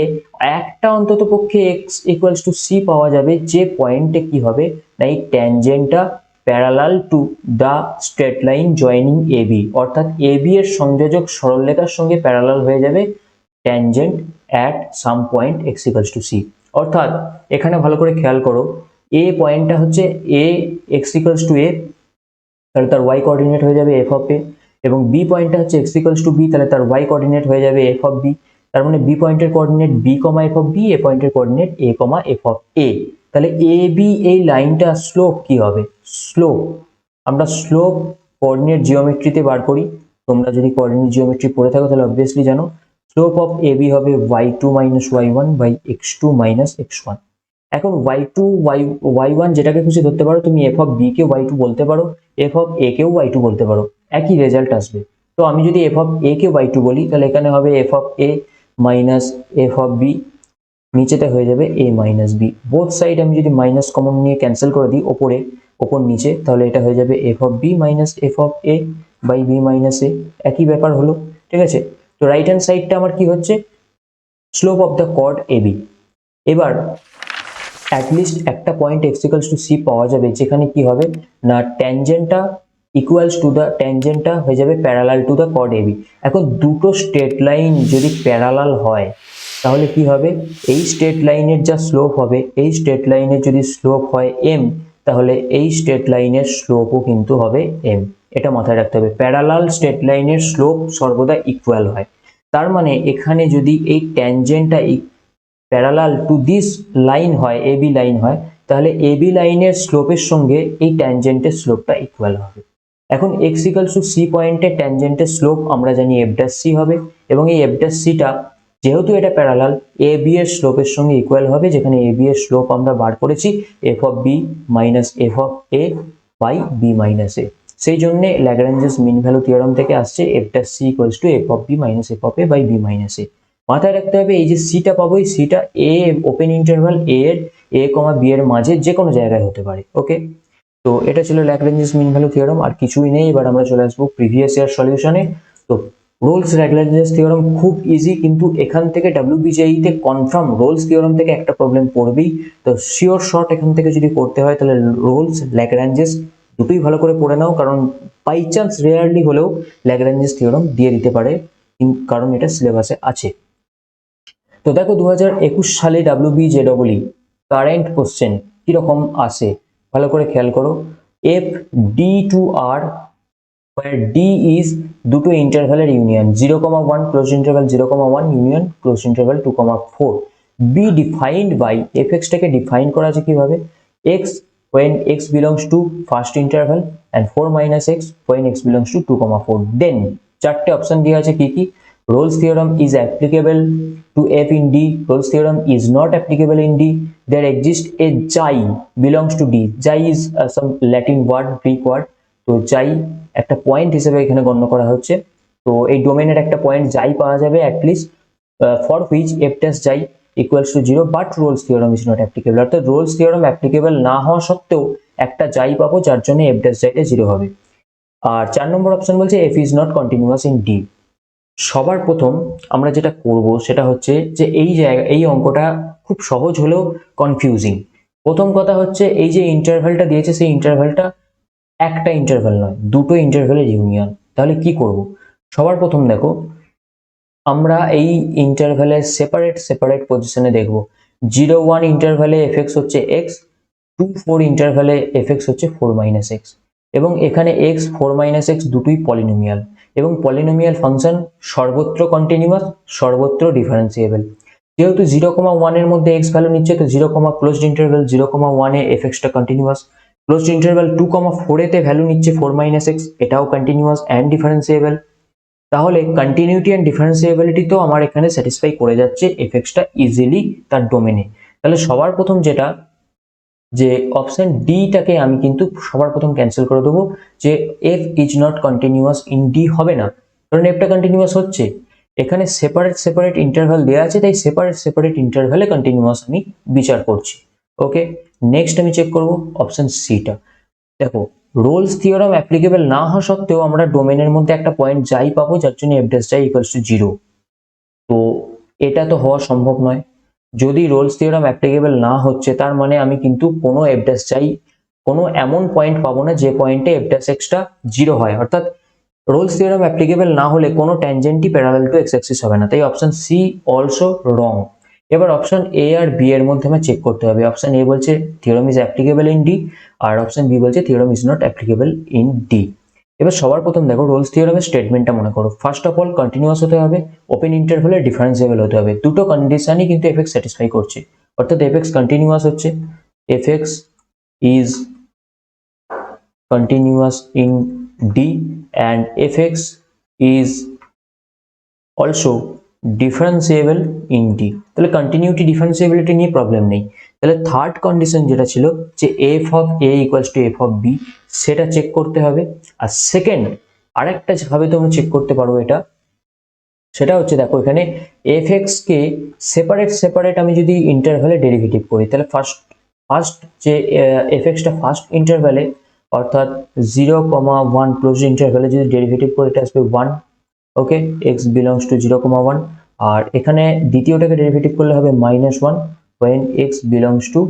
একটা অন্তত পক্ষে এক্স ইকুয়ালস টু সি পাওয়া যাবে, যে পয়েন্টে কি হবে না এই ট্যানজেন্টটা parallel to the straight line joining A B, অর্থাৎ এ বি এর সংযোজক সরলরেখার সঙ্গে প্যারালাল হয়ে যাবে tangent at some point x equals to c. অর্থাৎ এখানে ভালো করে খেয়াল করো, এ পয়েন্টটা হচ্ছে A x equals to a, তাহলে তার ওয়াই কোঅর্ডিনেট হয়ে যাবে এফ অফ এ, এবং বি পয়েন্টটা হচ্ছে এক্স ইকুয়ালস টু বি, তাহলে তার ওয়াই কোঅর্ডিনেট হয়ে যাবে এফ অফ বি। তার মানে বি পয়েন্টের coordinate B comma F of B, A পয়েন্টের coordinate A comma F of A. তাহলে এ বি এই লাইনটা স্লোপ কি হবে, স্লোপ আমরা স্লোপ কোঅর্ডিনেট জিওমেট্রিতে বার করি। তোমরা যদি কোঅর্ডিনেট জিওমেট্রি পড়ে থাকো তাহলে অবভিয়াসলি জানো স্লোপ অফ এ বি হবে y2 minus y1 by x2 minus x1। এখন y2 y1 যেটাকে খুশি ধরতে পারো, তুমি f of b K y2 বলতে পারো, f অফ a কেও y2 বলতে পারো, একই রেজাল্ট আসবে। তো আমি যদি f of a K y2 বলি তাহলে এখানে হবে f of a minus f of b, নিচেতে হয়ে যাবে a minus b। Both side আমি যদি মাইনাস কমন নিয়ে ক্যান্সেল করে দিই ওপরে ওপর নিচে, তাহলে এটা হয়ে যাবে f of b minus f of a by b minus a, একই ব্যাপার হলো। ঠিক আছে, তো রাইট হ্যান্ড সাইডটা আমার কি হচ্ছে, slope of the chord AB. এবার অ্যাটলিস্ট একটা point x equals to c পাওয়া যাবে যেখানে কি হবে না ট্যানজেন্টটা ইকুয়ালস টু দ্য ট্যানজেন্টটা হয়ে যাবে parallel to the chord AB. এখন দুটো স্ট্রেট লাইন যদি প্যারালাল হয় তাহলে কি হবে, এই স্ট্রেট লাইনের যা স্লোপ হবে, এই স্ট্রেট লাইনের যদি স্লোপ হয় এম, তাহলে এই স্ট্রেট লাইনের স্লোপও কিন্তু হবে এম। এটা মাথায় রাখতে হবে, প্যারালাল স্ট্রেট লাইনের স্লোপ সর্বদা ইকুয়াল হয়। তার মানে এখানে যদি এই ট্যানজেন্টটা প্যারালাল টু দিস লাইন হয়, এ বি লাইন হয়, তাহলে এ বি লাইনের স্লোপের সঙ্গে এই ট্যানজেন্টের স্লোপটা ইকুয়াল হবে। এখন এক্স ইকুয়ালস টু সি পয়েন্টে ট্যানজেন্টের স্লোপ আমরা জানি এফ ড্যাশ সি হবে, এবং এই এফ ড্যাশ সিটা যেহেতু এটা প্যারালাল এ বি এর স্লোপের সঙ্গে ইকুয়াল হবে, যেখানে এ বি এর স্লোপ আমরা বার করেছি F of B minus F of A by B minus A. সেই জন্য ল্যাগ্রাঞ্জেস মিন ভ্যালু থিওরাম থেকে আসছে F dash C equals to F of B minus F of A by B minus A. মাথায় রাখতে হবে এই যে সিটা পাবো, এই সিটা এ ওপেন ইন্টারভাল এ এর এ কমা বি এর মাঝে যে কোনো জায়গায় হতে পারে। ওকে, তো এটা ছিল ল্যাগ্রাঞ্জেস মিন ভ্যালু থিওরাম, আর কিছুই নেই। এবার আমরা চলে আসবো প্রিভিয়াস ইয়ার সলিউশনে। তো রোলস ল্যাগ্রাঞ্জেস থিওরাম খুব ইজি, কিন্তু এখান থেকে ডাব্লিউবিজেই তে কনফার্ম রোলস থিওরাম থেকে একটা প্রবলেম পড়বেই। তো শিওর শর্ট এখান থেকে যদি পড়তে হয় তাহলে রোলস ল্যাগ্রাঞ্জেস দুটোই ভালো করে পড়ে নাও, কারণ বাই চান্স রেয়ারলি হলেও ল্যাগ্রাঞ্জেস থিওরাম দিয়ে দিতে পারে, কারণ এটা সিলেবাসে আছে। তো দেখো 2021 সালে WBJEE কারেন্ট কোশ্চেন কিরকম আসে ভালো করে খেয়াল করো। এফ ডি টু আর where D is দুটো ইন্টারভ্যালের union 0,1 close interval 0,1 union close interval 2,4। B defined by fx টাকে ডিফাইন করা আছে কিভাবে, x when x belongs to first interval and 4 minus x when x belongs to 2,4। দেন চারটে option দেওয়া আছে কি কি, Rolle's theorem is applicable to f in D, Rolle's theorem is not applicable in D, there exists a xi belongs to D, xi is some Latin word, Greek word, তো xi একটা point হিসেবে এখানে গণ্য করা হচ্ছে। তো এই ডোমেনের একটা পয়েন্ট যাই পাওয়া যাবে at least for which f dash যাই equals to 0 but Rolle's theorem is not applicable. অর্থাৎ রোলস থিওরাম অ্যাপ্লিকেবল না হওয়া সত্ত্বেও একটা যাই পাবো যার জন্য এফ ড্যাশ জাইটা 0 হবে। আর 4 নম্বর অপশন বলছে F is not continuous in D. সবার প্রথম আমরা যেটা করব সেটা হচ্ছে যে এই অঙ্কটা খুব সহজ হলেও কনফিউজিং। প্রথম কথা হচ্ছে এই যে ইন্টারভ্যালটা দিয়েছে সেই ইন্টারভ্যালটা একটা ইন্টারভ্যাল নয়, দুটো ইন্টারভ্যালের ইউনিয়ন। তাহলে কি করব? সবার প্রথম দেখো, আমরা এই ইন্টারভ্যালের সেপারেট পজিশনে দেখব। 0-1 ইন্টারভ্যালে এফ হচ্ছে এক্স, 2-4 ইন্টারভ্যালে এফ হচ্ছে 4 - x, এবং এখানে x 4 - x দুটোই পলিনোমিয়াল, এবং পলিনোমিয়াল ফাংশন সর্বত্র কন্টিনিউয়াস, সর্বত্র ডিফারেন্সিয়েবল। যেহেতু 0,1 এর মধ্যে x ভ্যালু নিচ্ছে, তো 0, ক্লোজড ইন্টারভ্যাল 0,1 এ এফ টা কন্টিনিউয়াস। ক্লোজড ইন্টারভ্যাল 2,4 এতে ভ্যালু নিচ্ছে 4 - x, এটাও কন্টিনিউয়াস অ্যান্ড ডিফারেন্সিয়েবল। তাহলে কন্টিনিউটি অ্যান্ড ডিফারেন্সিয়েবিলিটি তো আমার এখানে স্যাটিসফাই করে যাচ্ছে এফএক্সটা ইজিলি তার ডোমেনে। তাহলে সবার প্রথম যেটা, যে অপশন ডিটাকে আমি কিন্তু সবার প্রথম ক্যান্সেল করে দেবো, যে F is not continuous in D হবে না, কারণ এফটা কন্টিনিউয়াস হচ্ছে। এখানে সেপারেট ইন্টারভ্যাল দেওয়া আছে, তাই সেপারেট ইন্টারভ্যালে কন্টিনিউয়াস আমি বিচার করছি। ওকে, নেক্সট আমি চেক করব অপশন সিটা। দেখো, রোলস থিওরাম অ্যাপ্লিকেবল না হওয়া সত্ত্বেও আমরা ডোমেনের মধ্যে একটা পয়েন্ট যাই পাবো যার জন্য এফ ড্যাশ যাই ইকুয়ালস টু 0। তো এটা তো হওয়া সম্ভব নয়। যদি রোলস থিওরাম অ্যাপ্লিকেবল না হচ্ছে তার মানে আমি কিন্তু কোনো এফ ড্যাশ যাই, কোনো এমন পয়েন্ট পাবো না যে পয়েন্টে এফ ড্যাশ এক্সটা 0 হয়। অর্থাৎ রোলস থিওরাম অ্যাপ্লিকেবল না হলে কোনো ট্যানজেন্টই প্যারালাল টু এক্স অ্যাক্সিস হবে না, তাই অপশন সি অলসো রং। এবার অপশন এ আর বি এর মধ্যে আমার চেক করতে হবে। অপশন এ বলছে theorem is applicable in D, আর অপশন বি বলছে theorem is not applicable in D. এবার সবার প্রথম দেখো, রোলস থিওরামের স্টেটমেন্টটা মনে করো। ফার্স্ট অফ অল কন্টিনিউয়াস হতে হবে, ওপেন ইন্টারভ্যালে ডিফারেন্সিয়েবল হতে হবে। দুটো কন্ডিশনই কিন্তু এফএক্স স্যাটিসফাই করছে, অর্থাৎ এফএক্স কন্টিনিউয়াস হচ্ছে, f x is continuous in D and fx is also differentiable in D। তাহলে কন্টিনিউটি ডিফারেন্সিয়েবিলিটি নিয়ে প্রবলেম নেই। তাহলে থার্ড কন্ডিশন যেটা ছিল যে f of A equals to F of b, সেটা চেক করতে হবে। আর সেকেন্ড আরেকটা ভাবে তোমরা চেক করতে পারো এটা, সেটা হচ্ছে দেখো এখানে এফ এক্স কে সেপারেট আমি যদি ইন্টারভ্যালে ডেরিভেটিভ করি, তাহলে ফার্স্ট যে এফ এক্সটা ফার্স্ট ইন্টারভ্যালে অর্থাৎ 0,1 ক্লোজ ইন্টারভ্যালে যদি ডেরিভেটিভ করে এটা আসবে 1। ওকে, x বিলংস টু 0,1। আর এখানে দ্বিতীয়টাকে ডেরিভেটিভ করলে হবে -1 when x বিলংস টু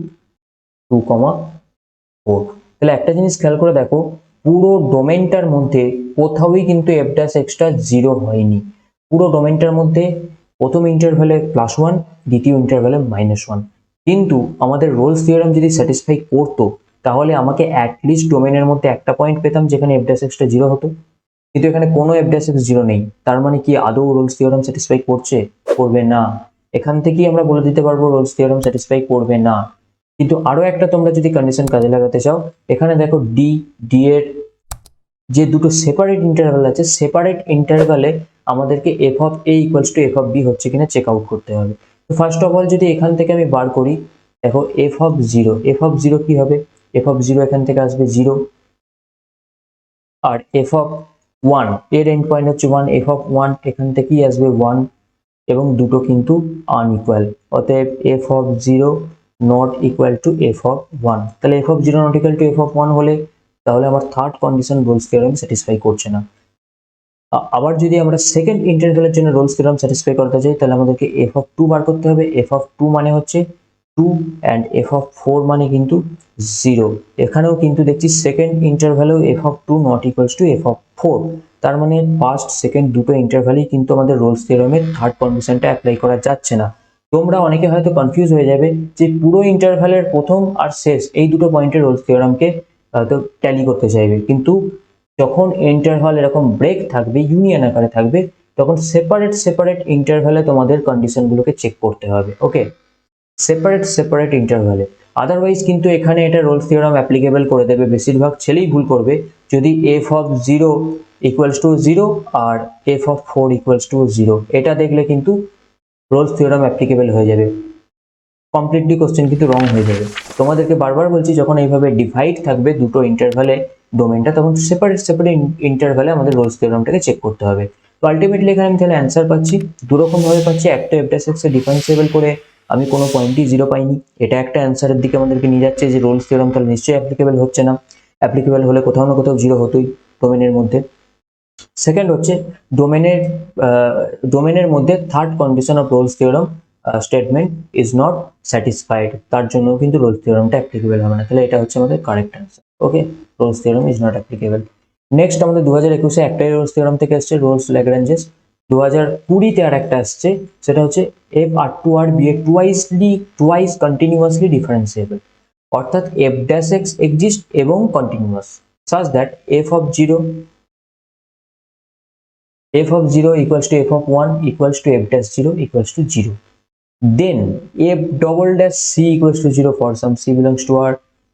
2,4। তাহলে একটা জিনিস খেয়াল করে দেখো, পুরো ডোমেনটার মধ্যে কোথাওই কিন্তু এফ ড্যাশ এক্সটা 0 হয়নি। পুরো ডোমেনটার মধ্যে প্রথম ইন্টারভ্যালে +1, দ্বিতীয় ইন্টারভ্যালে -1। কিন্তু আমাদের রোলস থিওরাম যদি স্যাটিসফাই করতো তাহলে আমাকে অ্যাটলিস্ট ডোমেনের মধ্যে একটা পয়েন্ট পেতাম যেখানে এফ ড্যাশ এক্সটা 0 হতো, কিন্তু এখানে কোনো এফ ড্যাশ এক্স 0 নেই। তার মানে কি আদৌ রোলস থিওরাম স্যাটিসফাই করছে? করবে না। এখান থেকেই আমরা বলে দিতে পারবো রোলস থিওরাম স্যাটিসফাই করবে না। কিন্তু আরো একটা তোমরা যদি কন্ডিশন কাজে লাগাতে চাও, এখানে দেখো ডি এর যে দুটো সেপারেট ইন্টারভ্যাল আছে, সেপারেট ইন্টারভ্যালে আমাদেরকে f of A equals to F of B হচ্ছে কিনা চেক আউট করতে হবে। তো ফার্স্ট অফ অল যদি এখান থেকে আমি বার করি, দেখো এফ অফ 0 কি হবে? এফ অফ 0 এখান থেকে আসবে 0, আর এফ অফ 1 এর এন্ড পয়েন্ট হচ্ছে 1, এফ অফ 1 এখান থেকেই আসবে 1, এবং দুটো কিন্তু আনইকুয়াল। অতএব f of 0 not equal to F of 1। তাহলে F of 0 not equal to F of 1 হলে তাহলে আমার third condition Rolle's theorem satisfy করছে না। আবার যদি আমরা সেকেন্ড ইন্টারভ্যালের জন্য রোলস থিওরাম স্যাটিসফাই করতে চাই, তাহলে আমাদেরকে এফ অফ 2 বার করতে হবে। এফ অফ 2 মানে হচ্ছে 2 অ্যান্ড এফ অফ 4 মানে কিন্তু 0। এখানেও কিন্তু দেখছি সেকেন্ড ইন্টারভ্যালেও F of 2 not equals to F of 4। তার মানে ফার্স্ট সেকেন্ড দুটো ইন্টারভ্যালেই কিন্তু আমাদের রোলস থিওরামের থার্ড কন্ডিশনটা অ্যাপ্লাই করা যাচ্ছে না। তোমরা অনেকে হয়তো কনফিউজ হয়ে যাবে যে পুরো ইন্টারভ্যালের প্রথম আর শেষ এই দুটো পয়েন্টে রোলস থিওরামকে হয়তো ট্যালি করতে চাইবে, কিন্তু যখন ইন্টারভ্যাল এরকম ব্রেক থাকবে, ইউনিয়ন আকারে থাকবে, তখন সেপারেট ইন্টারভ্যালে তোমাদের কন্ডিশনগুলোকে চেক করতে হবে। ওকে, সেপারেট ইন্টারভ্যালে। আদারওয়াইজ কিন্তু এখানে এটা রোলস থিওরাম অ্যাপ্লিকেবল করে দেবে। বেশিরভাগ ছেলেই ভুল করবে যদি এফ অফ 0 ইকুয়ালস টু 0 আর এফ অফ 4 ইকুয়ালস টু 0 এটা দেখলে কিন্তু রোলস থিওরাম অ্যাপ্লিকেবল হয়ে যাবে, কমপ্লিটলি কোশ্চেন কিন্তু রং হয়ে যাবে। তোমাদেরকে বারবার বলছি, যখন এইভাবে ডিভাইড থাকবে দুটো ইন্টারভ্যালে ডোমেনটা, তখন সেপারেট ইন্টারভ্যালে আমাদের রোলস থিওরামটাকে চেক করতে হবে। তো আলটিমেটলি এখানে আমি তাহলে অ্যান্সার পাচ্ছি দুরকম ভাবে পাচ্ছি। একটা এফ ড্যাশ এক্স ডিফারেন্সিয়েবল করে আমি কোনো পয়েন্টই 0 পাইনি। এটা একটা অ্যান্সারের দিকে আমাদেরকে নিয়ে যাচ্ছে যে রোলস থিওরাম তাহলে নিশ্চয়ই অ্যাপ্লিকেবল হচ্ছে না। অ্যাপ্লিকেবল হলে কোথাও না কোথাও 0 হতোই ডোমেনের মধ্যে। সেকেন্ড হচ্ছে ডোমেনের ডোমেনের মধ্যে third condition of Rolle's theorem statement is not satisfied, তার জন্য কিন্তু রোলস থিওরামটা অ্যাপ্লিকেবল হবে না। তাহলে এটা হচ্ছে আমাদের correct answer. Okay, Rolle's theorem is not applicable. Next আমাদের 2021-এ একটাই রোলস থিওরাম থেকে এসছে, রোলস ল্যাগ্রাঞ্জেস। 2020-তে আর একটা আসছে, সেটা হচ্ছে F R two R B A twice continuously differentiable, অর্থাৎ এফ ড্যাশ এক্স এক্সিস্ট এবং continuous such that f of 0 equals to f of 1 equals to f dash 0 equals to 0. Then f double dash c equals to 0 for some c belongs to R,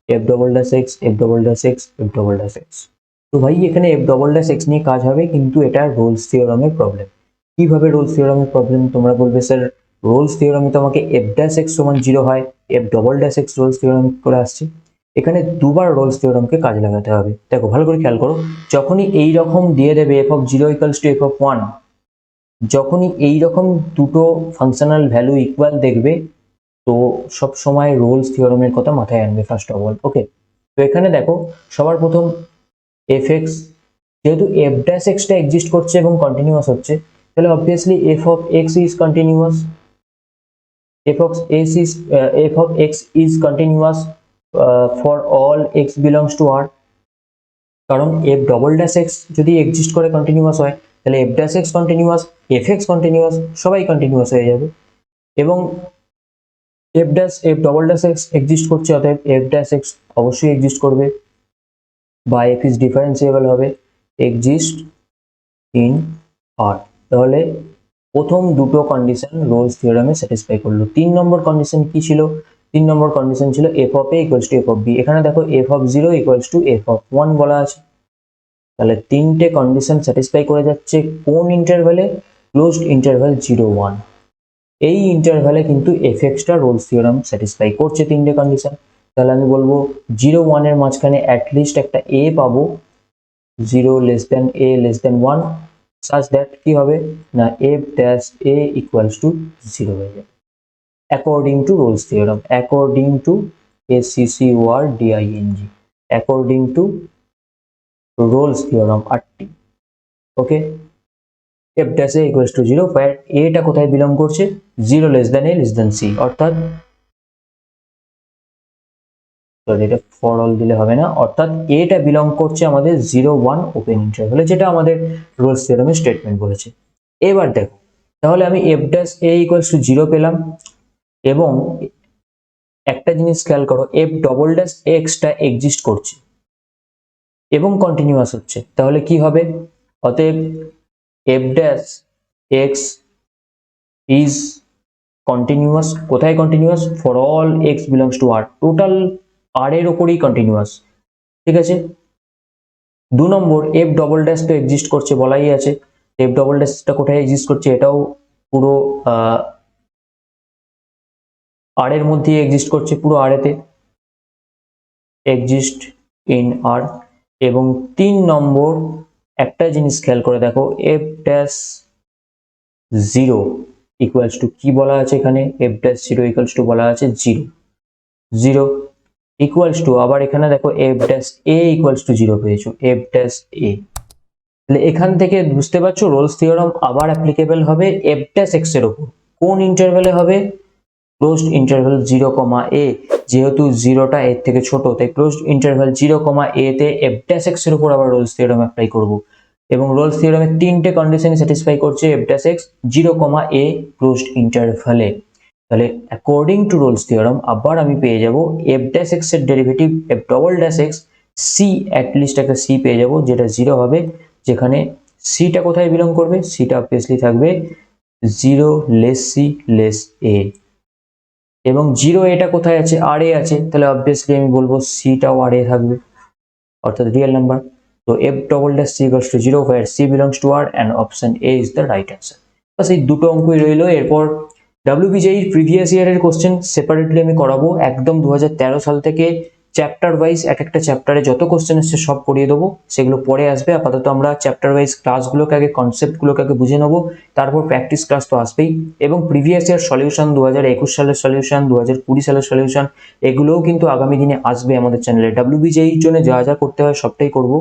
f double dash x, f double dash x, f double dash x. তো ভাই এখানে f double dash x নিয়ে কাজ হবে, কিন্তু এটা Rolle's থিওরামের problem. কিভাবে Rolle's থিওরামের problem? তোমরা বলবে স্যার রোলস থিওরামে তো আমাকে f dash x সমান 0 হয়, f double dash x Rolle's theorem করে আসছে। এখানে দুবার রোলস থিওরামকে কাজে লাগাতে হবে। দেখো ভালো করে খেয়াল করো, যখনই এই রকম দিয়ে দেবে f of 0 equals to f of 1, যখনই এই রকম দুটো ফাংশনাল ভ্যালু ইকুয়াল দেখবে, তো সব সময় রোলস থিওরামের কথা মাথায় আনবে ফার্স্ট অফ অল। ওকে, তো এখানে দেখো সবার প্রথম এফ এক্স, যেহেতু এফ ড্যাশ এক্সটা এক্সিস্ট করছে এবং কন্টিনিউয়াস হচ্ছে, তাহলে obviously F of x is continuous, f of x is continuous for all x belongs to R, কারণ f double dash x যদি এক্সিস্ট করে কন্টিনিউয়াস হয়, তাহলে f dash x continuous, f x continuous, সবাই continuous হয়ে যাবে। এবং f double dash x exist করছে, অতএব f dash x অবশ্যই এক্সিস্ট করবে বা f is ডিফারেন্সিয়েবল হবে, এক্সিস্ট ইন R। তাহলে প্রথম দুটো কন্ডিশন রোলস থিওরামে স্যাটিসফাই করলো। 3 নম্বর কন্ডিশন কি ছিল? 3 নম্বর কন্ডিশন ছিল f of a equals to f of b। এখানে দেখো f of 0 equals to f of 1 বলা আছে। তাহলে তিনটে কন্ডিশন স্যাটিসফাই করে যাচ্ছে কোন ইন্টারভ্যালে? Closed interval 0-1। এই ইন্টারভ্যালে কিন্তু fx টা রোলস থিওরাম স্যাটিসফাই করছে তিনটে কন্ডিশন। তাহলে আমি বলবো 0-1 এর মাঝখানে অ্যাটলিস্ট একটা a পাবো, 0 less than a less than 1, such that কি হবে না f dash a equals to 0 হয়ে যাবে according to Rolle's theorem, according to ACCORDING, according to Rolle's theorem RT। Okay, f dash a equals to 0 where a টা কোথায় belong করছে? 0 less than a less than c, অর্থাৎ এটা for all দিলে হবে না, অর্থাৎ a টা বিলং করছে আমাদের 0-1 ওপেন ইন্টারভ্যালে, যেটা আমাদের রোলস থিওরামের স্টেটমেন্ট বলেছে। এবার দেখো, তাহলে আমি f dash a equals to 0 পেলাম, এবং একটা জিনিস খেয়াল করো, f ডবল ড্যাশ এক্স টা এক্সিস্ট করছে এবং কন্টিনিউয়াস হচ্ছে, তাহলে কি হবে? অতএব f dash x is continuous, কোথায় continuous? For all x belongs to R, total R এর উপরেই কন্টিনিউয়াস। ঠিক আছে, 2 নম্বর f ডবল ড্যাশ তো এক্সিস্ট করছে বলাই আছে, f ডবল ড্যাশটা কোথায় এক্সিস্ট করছে? এটাও পুরো R এর মধ্যেই এক্সিস্ট করছে, পুরো R এতে এক্সিস্ট ইন R। এবং 3 নম্বর একটা জিনিস খেয়াল করে দেখো, f dash 0 equals to কি বলা আছে এখানে? f dash 0 equals to বলা আছে 0 equals to, আবার এখানে দেখো f dash a equals to 0 পেয়েছো, f dash a। তাহলে এখান থেকে বুঝতে পারছো রোলস থিওরাম আবার অ্যাপ্লিকেবল হবে f dash x এর উপর। কোন ইন্টারভ্যালে হবে? ক্লোজড ইন্টারভ্যাল 0, a, যেহেতু 0টা এর থেকে ছোট, তাই ক্লোজড ইন্টারভ্যাল 0, a তে f dash x এর উপর আবার রোলস থিওরাম অ্যাপ্লাই করব। এবং রোলস থিওরামের তিনটে কন্ডিশন স্যাটিসফাই করছে f dash x 0, a closed ইন্টারভ্যালে। তাহলে অ্যাকর্ডিং টু রোলস থিওরাম আবার আমি পেয়ে যাব f dash x এর derivative f double dash x c, at least একটা c পেয়ে যাব যেটা 0 হবে, যেখানে c টা কোথায় বিলং করবে? c টা অবভিয়াসলি থাকবে 0 less c less a, এবং 0 এটা কোথায় আছে? আর এ আছে, তাহলে অবভিয়াসলি আমি বলবো c টাও আর এ থাকবে, অর্থাৎ রিয়েল নাম্বার। তো f double dash c equals to 0 where c belongs to R and option A is the right answer। বাস এই দুটো অঙ্কই রইলো। এরপর WBJER প্রিভিয়াস ইয়ারের কোশ্চেন সেপারেটলি আমি করাবো, একদম 2013 সাল থেকে চ্যাপ্টার ওয়াইজ এক একটা চ্যাপ্টারে যত কোশ্চেন এসছে সব করিয়ে দেবো, সেগুলো পরে আসবে। আপাতত আমরা চ্যাপ্টার ওয়াইজ ক্লাসগুলোকে আগে, কনসেপ্টগুলোকে আগে বুঝে নেবো, তারপর প্র্যাকটিস ক্লাস তো আসবেই। এবং প্রিভিয়াস ইয়ার সলিউশন, 2021 সালের সলিউশন, 2020 সালের সলিউশন, এগুলোও কিন্তু আগামী দিনে আসবে আমাদের চ্যানেলে। WBJEর জন্য যা যা করতে হয় সবটাই করব,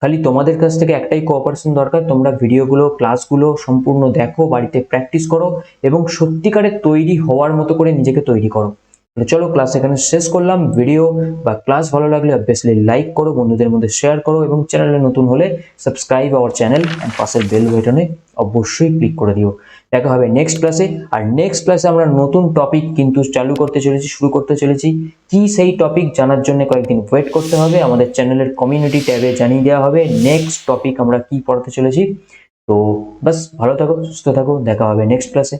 খালি তোমাদের কাছ থেকে একটাই কোঅপারেশন দরকার, তোমরা ভিডিওগুলো, ক্লাসগুলো সম্পূর্ণ দেখো, বাড়িতে প্র্যাকটিস করো এবং সত্যিকারের তৈরি হওয়ার মতো করে নিজেকে তৈরি করো। তো চলো, ক্লাস এখানে শেষ করলাম। ভিডিও বা ক্লাস ভালো লাগলে অবভিয়াসলি লাইক করো, বন্ধুদের মধ্যে শেয়ার করো এবং চ্যানেলে নতুন হলে সাবস্ক্রাইব আওয়ার চ্যানেল অ্যান্ড পাশের বেল বাটনে অবশ্যই ক্লিক করে দিও। দেখা হবে নেক্সট ক্লাসে। আর নেক্সট ক্লাসে আমরা নতুন টপিক কিন্তু শুরু করতে চলেছি। কি সেই টপিক জানার জন্য কয়েকদিন ওয়েট করতে হবে, আমাদের চ্যানেলের কমিউনিটি ট্যাবে জানিয়ে দেওয়া হবে নেক্সট টপিক আমরা কি পড়াতে চলেছি। তো বাস, ভালো থাকো, সুস্থ থাকো, দেখা হবে নেক্সট ক্লাসে।